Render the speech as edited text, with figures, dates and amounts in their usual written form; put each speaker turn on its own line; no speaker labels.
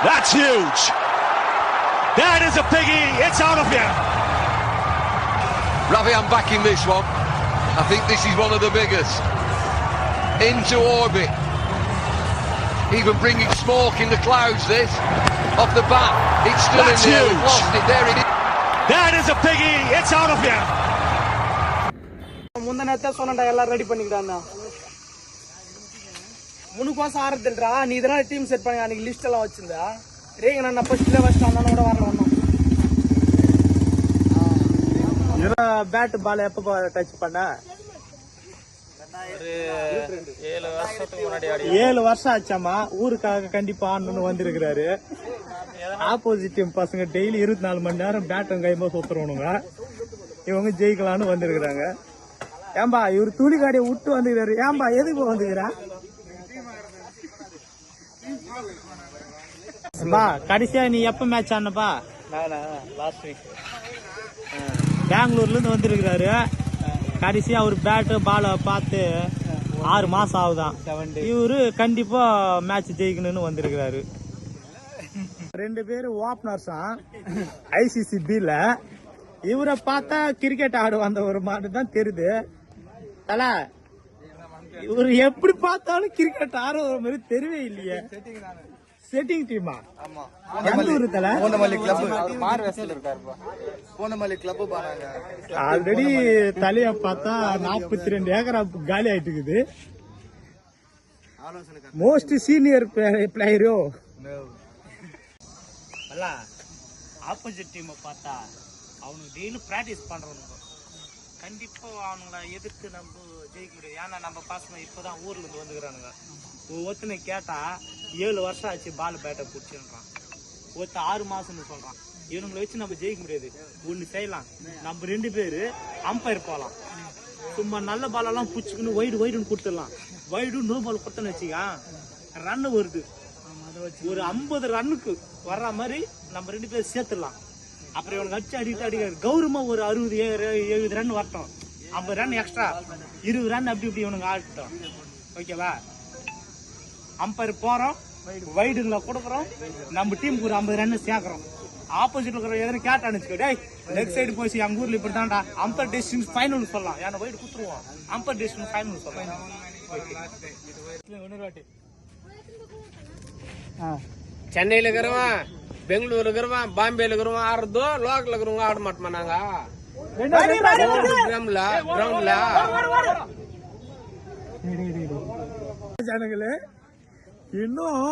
That's huge. That is a biggie. It's out of here.
Ravi, I'm backing this one. I think this is one of the biggest. Into orbit. Even bringing smoke in the clouds, this. Off the bat. It's still
That's
in there.
huge.
We've lost it. There it is.
That is a biggie. It's out of here.
முந்தனத்தை சொன்னடா எல்லாம் ready பண்ணிக்கிட்டான் முனுக்கோசம் ஆறுதுல்றா நீ இதெல்லாம் team set பண்ணி அன்னைக்கு list எல்லாம் வச்சிருந்தா rank நான் ஃபர்ஸ்ட்ல first அண்ணனோட வரல ஒன்றும் பேட் பால் எப்போ டச் பண்ண 7 வருஷம் ஆச்சாமா ஊருக்காக கண்டிப்பா ஆடணும்னு வந்திருக்கிறாரு ஆப்போசிட் டீம் பசங்க டெய்லி 24 மணி நேரம் பேட்டும் கைமா சுத்துறவனுங்க இவங்க ஜெயிக்கலான்னு வந்திருக்கிறாங்க ஏம்பா இவரு துணி காடியை விட்டு வந்துக்கிறாரு ஏம்பா எதுக்கு வந்துக்கிறா கடைசியா நீ எப்ப மேட்ச் ஆனப்பா லாஸ்ட் வீக் பெங்களூர்ல இருந்து வந்திருக்கிறாரு கடைசியா அவர் பேட்டு பால பார்த்து 6 மாசம் ஆகுதான் இவரு கண்டிப்பா மேட்ச் ஜெயிக்கணும்னு வந்திருக்கிறாரு 2 பேரும் ஓப்பனர்ஸா ஐசிசி பில இவரை பார்த்தா கிரிக்கெட் ஆடு வந்த ஒரு மாதிரி தான் தெரியுது தல இவரு எப்படி பார்த்தாலும் கிரிக்கெட் ஆடுற ஒரு மாதிரி தெரியவே இல்லையே செட்டிங் டீமா ஆல்ரெடி தலைய பார்த்தா 42 ஏக்கரா காலி ஆயிட்டு இருக்குது மோஸ்ட் சீனியர் பிளேயரோ ஆப்போசிட் டீமை பார்த்தா அவனுக்கு டெய்லி பிராக்டிஸ் பண்றவனுங்க கண்டிப்பா அவனுங்கள எதிர்த்து நம்ம ஜெயிக்க முடியாது ஏன்னா நம்ம பசங்க இப்பதான் ஊர்ல இருந்து வந்துக்கிறானுங்க ஒருத்தனை கேட்டா 7 வருஷம் ஆச்சு பால் பேட்டை பிடிச்சுன்றான் ஒருத்த 6 மாசம்னு சொல்றான் இவனுங்களை வச்சு நம்ம ஜெயிக்க முடியாது ஒண்ணு செய்யலாம் நம்ம 2 பேரு அம்பையர் போலாம் சும்மா நல்ல பாலெல்லாம் பிடிச்சிக்கணும் வைடுன்னு கொடுத்துடலாம் வைடு நோ பால் கொடுத்தன்னு வச்சுக்கா ரன் வருது ஒரு 50 ரன்னுக்கு வர்ற மாதிரி நம்ம 2 பேரும் சேர்த்துடலாம் அப்புறம் இவனுக்கு அடிக்க கௌரவமா ஒரு 60-70 ரன் வரட்டும் 50 ரன் எக்ஸ்ட்ரா 20 ரன் அப்படி இப்படி இவனுக்கு ஆடட்டும் ஓகேவா அம்பையர் போறோம் வைடுங்களை கொடுக்குறோம் நம்ம டீமுக்கு ஒரு 50 ரன் சேர்க்கிறோம் ஆப்போசிட்ல இருக்கிற எதனா கேட்டான்னு வச்சுக்கோ டேய் லெக் சைடு போய் எங்க ஊர்ல இப்படி தான்டா அம்பையர் டெசிஷன் ஃபைனல் சொல்லலாம் ஏன்னா வைடு குத்துருவோம் அம்பையர் டெசிஷன் ஃபைனல் சொல்லலாம்
சென்னையில இருக்கிறவன் பெங்களூர் இருக்கிறவன் பாம்பேல இருக்கிறவன் ஆடுறதோ லோக்கல்ல இருக்கிறவங்க ஆட மாட்டோமா நாங்க கிரவுண்ட்ல
ஜனங்களே இன்னும்